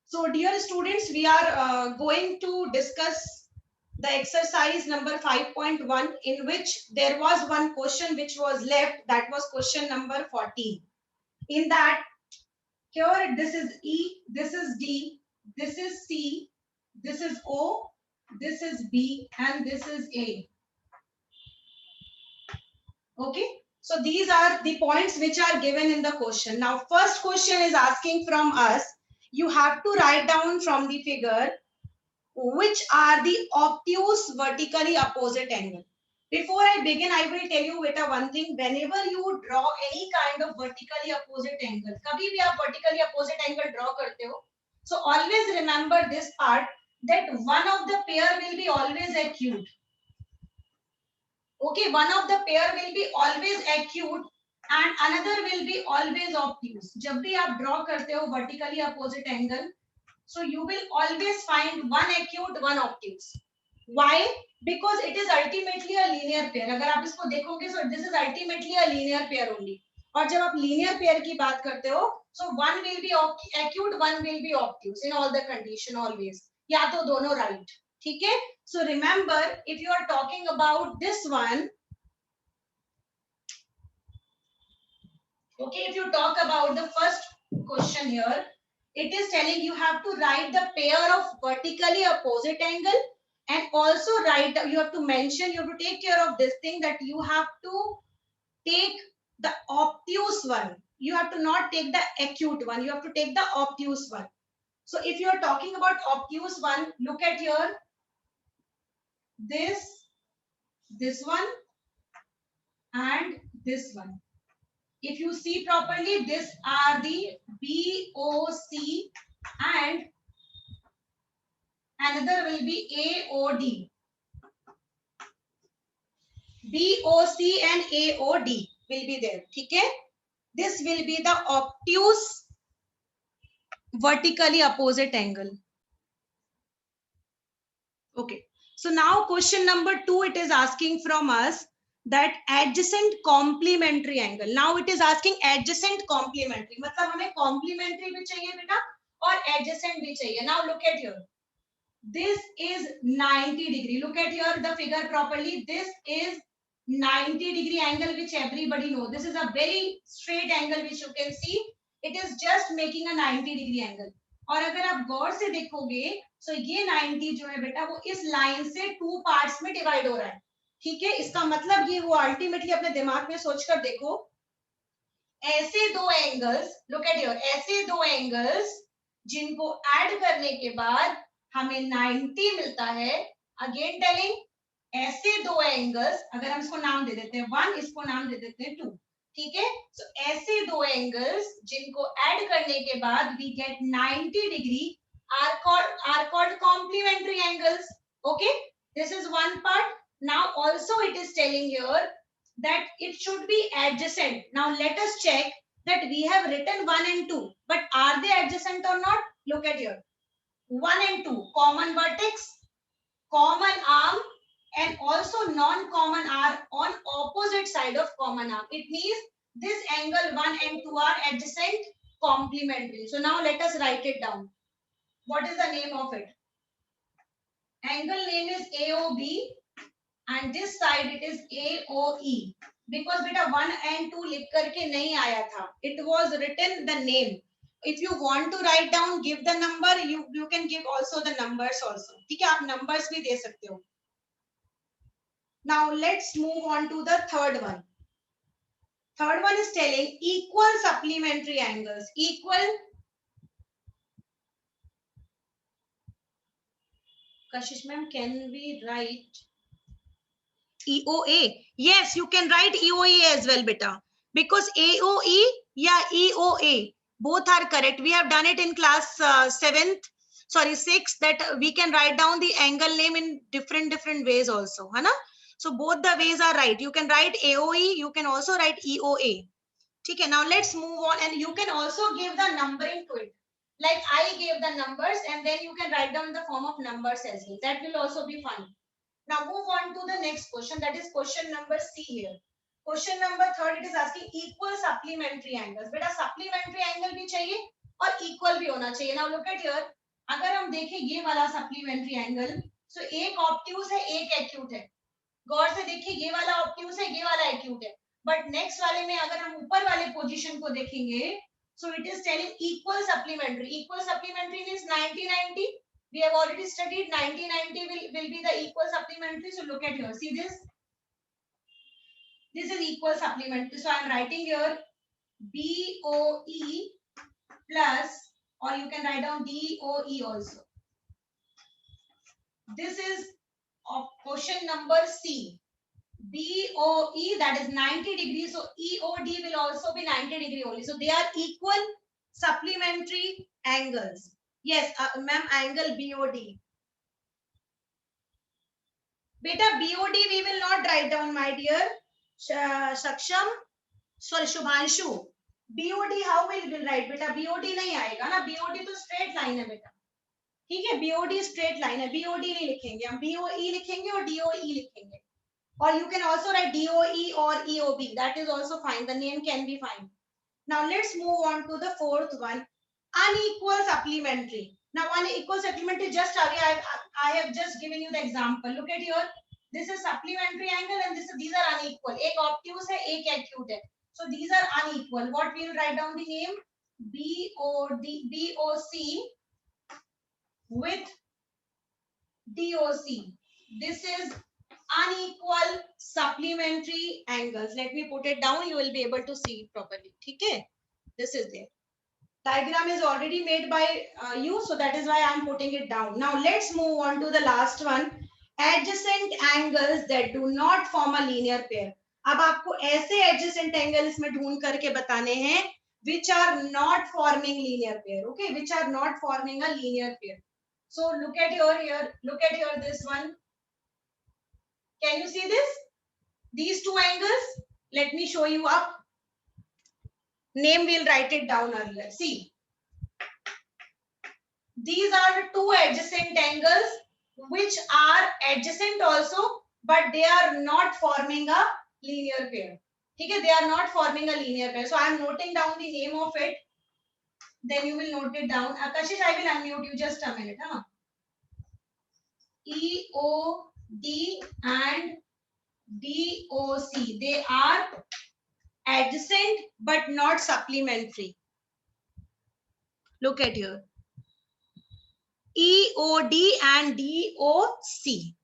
So dear students, we are going to discuss the exercise number 5.1, in which there was one question which was left, that was question number 14. In that, here this is E, this is D, this is C, this is O, this is B, and this is A. Okay, so these are the points which are given in the question. Now first question is asking from us, you have to write down from the figure which are the obtuse vertically opposite angle. Before I begin, I will tell you beta one thing. Whenever you draw any kind of vertically opposite angle, kabhi bhi aap vertically opposite angle draw karte ho, so always remember this part, that one of the pair will be always acute. Okay, one of the pair will be always acute and another will be always obtuse. जब भी आप draw करते हो vertically opposite angle, so you will always find one acute, one obtuse. Why? Because it is ultimately a linear pair. अगर आप इसको देखोगे, so this is ultimately a linear pair only. और जब आप linear pair की बात करते हो, so one will be acute, one will be obtuse in all the condition always. या तो दोनों right. ठीक है? So remember, if you are talking about this one, okay, if you talk about the first question here, it is telling you have to write the pair of vertically opposite angle, and also write, you have to mention, you have to take care of this thing, that you have to take the obtuse one. You have to not take the acute one. You have to take the obtuse one. So if you are talking about obtuse one, look at here. This one, and this one. If you see properly, these are the BOC and another will be AOD. BOC and AOD will be there. Okay? This will be the obtuse vertically opposite angle. Okay. So now question number 2, it is asking from us that adjacent complementary angle. Now it is asking adjacent complementary. मतलब हमें complementary भी चाहिए बेटा और adjacent भी चाहिए. Now look at here. This is 90 degree. Look at here the figure properly. This is 90 degree angle which everybody know. This is a very straight angle which you can see. It is just making a 90 degree angle. और अगर आप गौर से देखोगे, तो ये 90 जो है बेटा, वो इस लाइन से 2 पार्ट्स में डिवाइड हो रहा है. ठीक है, इसका मतलब ये हुआ, अल्टीमेटली अपने दिमाग में सोचकर देखो, ऐसे दो एंगल्स, लुक एट हियर, ऐसे दो एंगल्स जिनको ऐड करने के बाद हमें 90 मिलता है. अगेन टेलिंग, ऐसे दो एंगल्स, अगर हम इसको नाम दे देते हैं 1, इसको नाम दे देते हैं 2. ठीक है, सो ऐसे दो एंगल्स जिनको ऐड करने के बाद we get 90 degree are called complementary angles. Okay, this is one part. Now also it is telling here that it should be adjacent. Now let us check that we have written 1 and 2, but are they adjacent or not? Look at here, 1 and 2, common vertex, common arm, and also non-common are on opposite side of common arm. It means this angle 1 and 2 are adjacent, complementary. So now let us write it down. What is the name of it? Angle name is AOB, and this side it is AOE. Because beta 1 and 2 लिख करके नहीं आया था. It was written the name. If you want to write down, give the number. You can give also the numbers also. ठीक है, आप numbers भी दे सकते हो. Now let's move on to the third one. Third one is telling equal supplementary angles. Equal. Kashish ma'am, can we write EOA? Yes, you can write EOA as well, beta. Because AOE, yeah, EOA, both are correct. We have done it in class 6th, that we can write down the angle name in different ways also. Hai na? So both the ways are right. You can write AOE, you can also write EOA. Okay, now let's move on, and you can also give the numbering to it. Like I gave the numbers, and then you can write down in the form of numbers as well. That will also be fun. Now move on to the next question. That is question number C here. Question number 3, it is asking equal supplementary angles. Beta supplementary angle भी चाहिए और equal भी होना चाहिए. Now look at here. अगर हम देखें ये वाला सप्लीमेंट्री एंगल, सो एक ऑब्ट्यूज है एक एक्यूट है, गौर से देखिए ये वाला ऑब्ट्यूज है ये वाला एक्यूट है, बट नेक्स्ट वाले में अगर हम ऊपर वाले पोजीशन को देखेंगे, so it is telling equal supplementary means 90-90. We have already studied 90-90 will be the equal supplementary. So look at here, see this is equal supplementary, so I am writing here BOE plus, or you can write down DOE also. This is of question number C. BOE, that is 90 degrees, so EOD will also be 90 degree only, so they are equal supplementary angles. Yes, ma'am, angle BOD. Beta BOD we will not write down, my dear Saksham, sorry Shubhanshu. BOD how will we write? Beta BOD नहीं आएगा ना, BOD तो straight line है बेटा, ठीक है, BOD straight line है, BOD नहीं लिखेंगे हम, BOE लिखेंगे और DOE लिखेंगे. Or you can also write DOE or EOB. That is also fine. The name can be fine. Now let's move on to the fourth one. Unequal supplementary. Now unequal supplementary, just again I have just given you the example. Look at here. This is supplementary angle and these are unequal. एक obtuse है, एक acute है. So these are unequal. What we will write down the name? BOC with DOC. This is unequal supplementary angles. Let me put it down, you will be able to see it properly. Okay, this is there. Diagram is already made by you, so that is why I am putting it down. Now let's move on to the last one. Adjacent angles that do not form a linear pair. अब आपको ऐसे adjacent angles में ढूंढ करके बताने हैं which are not forming linear pair. Okay, which are not forming a linear pair. So look at here, look at here, this one. Can you see this? These two angles. Let me show you up. Name, we'll write it down earlier. See, these are two adjacent angles which are adjacent also, but they are not forming a linear pair. Okay, they are not forming a linear pair. So I am noting down the name of it. Then you will note it down. Kashish, I will unmute you just a minute. Huh? EOD and DOC. They are adjacent but not supplementary. Look at here. EOD and DOC.